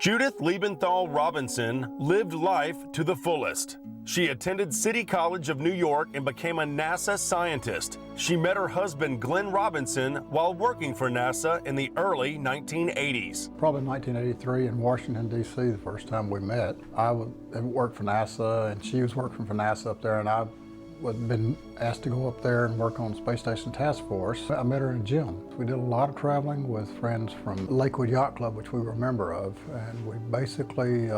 Judith Liebenthal Robinson lived life to the fullest. She attended City College of New York and became a NASA scientist. She met her husband, Glenn Robinson, while working for NASA in the early 1980s. Probably 1983 in Washington, D.C. the first time we met. I had worked for NASA and she was working for NASA up there, and I had been asked to go up there and work on the Space Station Task Force. I met her in a gym. We did a lot of traveling with friends from Lakewood Yacht Club, which we were a member of, and we basically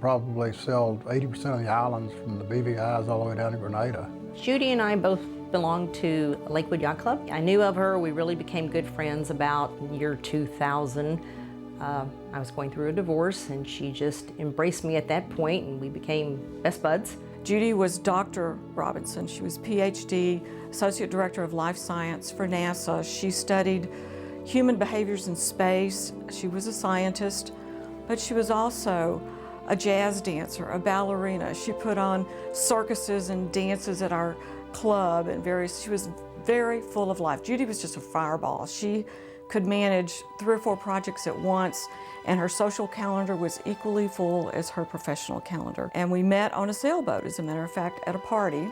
probably sailed 80% of the islands from the BVIs all the way down to Grenada. Judy and I both belonged to Lakewood Yacht Club. I knew of her. We really became good friends about year 2000. I was going through a divorce and she just embraced me at that point and we became best buds. Judy was Dr. Robinson. She was PhD, Associate Director of Life Science for NASA. She studied human behaviors in space. She was a scientist, but she was also a jazz dancer, a ballerina. She put on circuses and dances at our club and she was very full of life. Judy was just a fireball. She could manage 3 or 4 projects at once, and her social calendar was equally full as her professional calendar. And we met on a sailboat, as a matter of fact, at a party.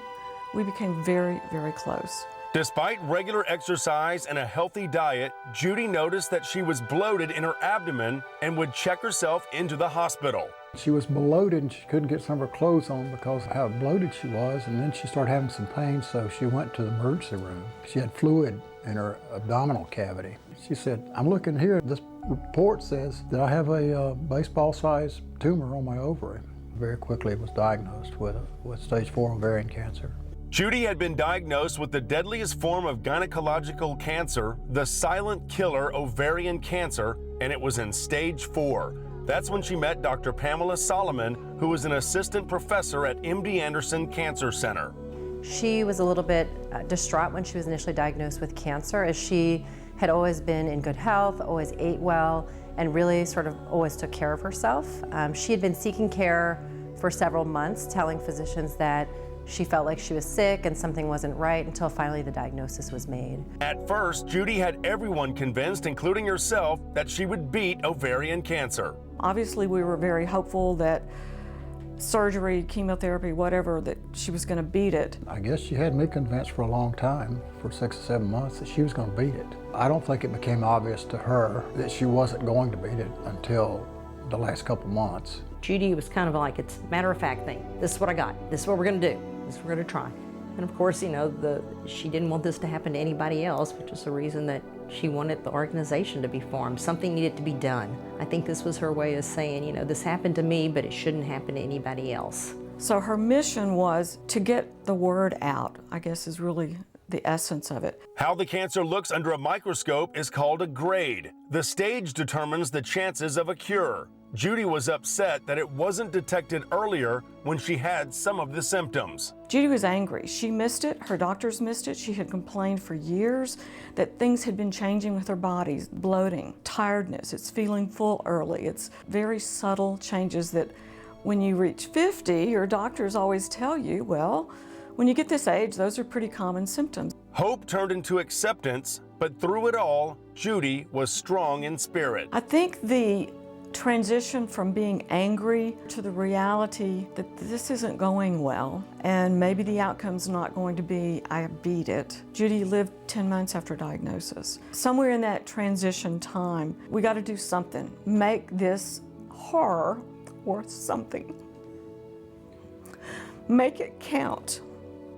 We became very, very close. Despite regular exercise and a healthy diet, Judy noticed that she was bloated in her abdomen and would check herself into the hospital. She was bloated and she couldn't get some of her clothes on because of how bloated she was, and then she started having some pain, so she went to the emergency room. She had fluid in her abdominal cavity. She said, "I'm looking here, this report says that I have a baseball-sized tumor on my ovary." Very quickly was diagnosed with stage 4 ovarian cancer. Judy had been diagnosed with the deadliest form of gynecological cancer, the silent killer ovarian cancer, and it was in stage 4. That's when she met Dr. Pamela Solomon, who was an assistant professor at MD Anderson Cancer Center. She was a little bit distraught when she was initially diagnosed with cancer, as she had always been in good health, always ate well, and really sort of always took care of herself. She had been seeking care for several months, telling physicians that she felt like she was sick and something wasn't right, until finally the diagnosis was made. At first, Judy had everyone convinced, including herself, that she would beat ovarian cancer. Obviously, we were very hopeful that surgery, chemotherapy, whatever, that she was going to beat it. I guess she had me convinced for a long time, for 6 or 7 months, that she was going to beat it. I don't think it became obvious to her that she wasn't going to beat it until the last couple months. Judy was kind of like, it's a matter-of-fact thing. This is what I got. This is what we're going to do. This is what we're going to try. And of course, you know, she didn't want this to happen to anybody else, which is the reason that she wanted the organization to be formed. Something needed to be done. I think this was her way of saying, you know, this happened to me, but it shouldn't happen to anybody else. So her mission was to get the word out, I guess is really the essence of it. How the cancer looks under a microscope is called a grade. The stage determines the chances of a cure. Judy was upset that it wasn't detected earlier when she had some of the symptoms. Judy was angry. She missed it. Her doctors missed it. She had complained for years that things had been changing with her body. Bloating, tiredness, it's feeling full early. It's very subtle changes that when you reach 50, your doctors always tell you, well, when you get this age, those are pretty common symptoms. Hope turned into acceptance, but through it all, Judy was strong in spirit. I think the transition from being angry to the reality that this isn't going well and maybe the outcome's not going to be I beat it. Judy lived 10 months after diagnosis. Somewhere in that transition time, we got to do something. Make this horror worth something. Make it count.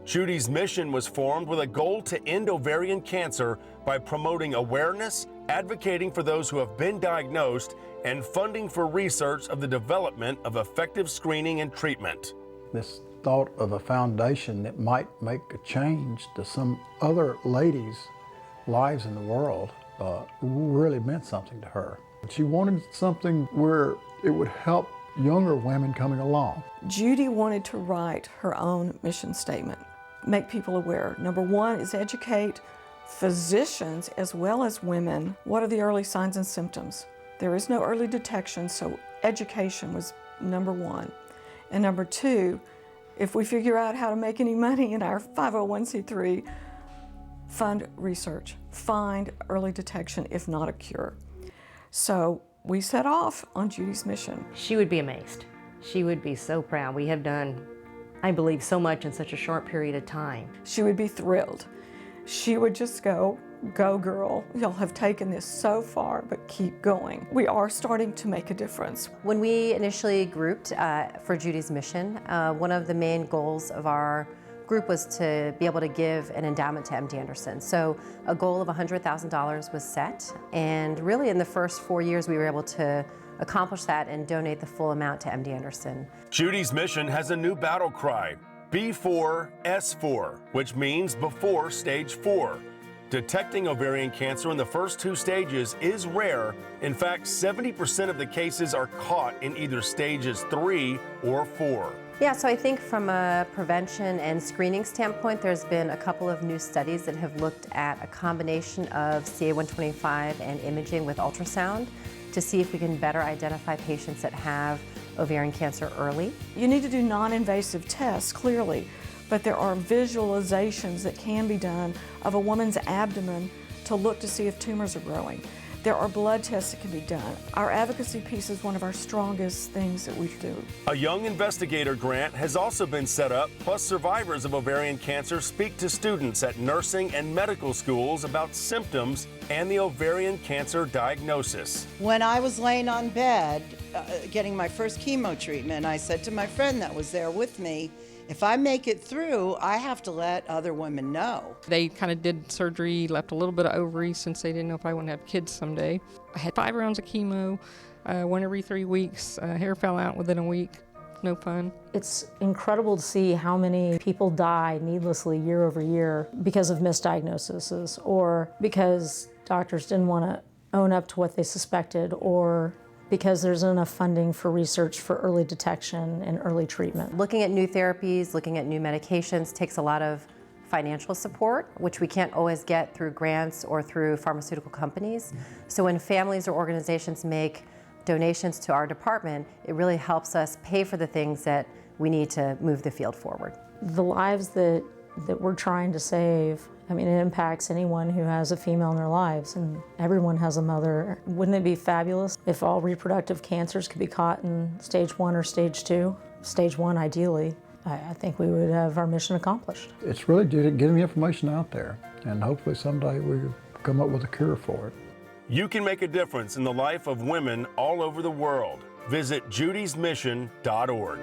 Judy's mission was formed with a goal to end ovarian cancer by promoting awareness, advocating for those who have been diagnosed, and funding for research of the development of effective screening and treatment. This thought of a foundation that might make a change to some other ladies' lives in the world really meant something to her. She wanted something where it would help younger women coming along. Judy wanted to write her own mission statement, make people aware. Number one is educate physicians as well as women. What are the early signs and symptoms? There is no early detection, so education was number one. And number two, if we figure out how to make any money in our 501c3, fund research, find early detection, if not a cure. So We set off on Judys mission. She would be amazed. She would be so proud. We have done, I believe, so much in such a short period of time. She would be thrilled. She would just go, "Go girl, y'all have taken this so far, but keep going." We are starting to make a difference. When we initially grouped for Judys mission, one of the main goals of our group was to be able to give an endowment to MD Anderson. So a goal of $100,000 was set, and really in the first 4 years we were able to accomplish that and donate the full amount to MD Anderson. Judys mission has a new battle cry, B4S4, which means before stage 4. Detecting ovarian cancer in the first 2 stages is rare. In fact, 70% of the cases are caught in either stages 3 or 4. Yeah, so I think from a prevention and screening standpoint, there's been a couple of new studies that have looked at a combination of CA-125 and imaging with ultrasound to see if we can better identify patients that have ovarian cancer early. You need to do non-invasive tests, clearly, but there are visualizations that can be done of a woman's abdomen to look to see if tumors are growing. There are blood tests that can be done. Our advocacy piece is one of our strongest things that we do. A Young Investigator grant has also been set up, plus survivors of ovarian cancer speak to students at nursing and medical schools about symptoms and the ovarian cancer diagnosis. When I was laying on bed getting my first chemo treatment, I said to my friend that was there with me, if I make it through, I have to let other women know. They kind of did surgery, left a little bit of ovaries since they didn't know if I wouldn't have kids someday. I had 5 rounds of chemo, 1 every 3 weeks. Hair fell out within a week. No fun. It's incredible to see how many people die needlessly year over year because of misdiagnoses or because doctors didn't want to own up to what they suspected or because there's enough funding for research for early detection and early treatment. Looking at new therapies, looking at new medications takes a lot of financial support, which we can't always get through grants or through pharmaceutical companies. So when families or organizations make donations to our department, it really helps us pay for the things that we need to move the field forward. The lives that we're trying to save, I mean, it impacts anyone who has a female in their lives, and everyone has a mother. Wouldn't it be fabulous if all reproductive cancers could be caught in stage 1 or stage 2? Stage 1, ideally. I think we would have our mission accomplished. It's really getting the information out there, and hopefully someday we come up with a cure for it. You can make a difference in the life of women all over the world. Visit judysmission.org.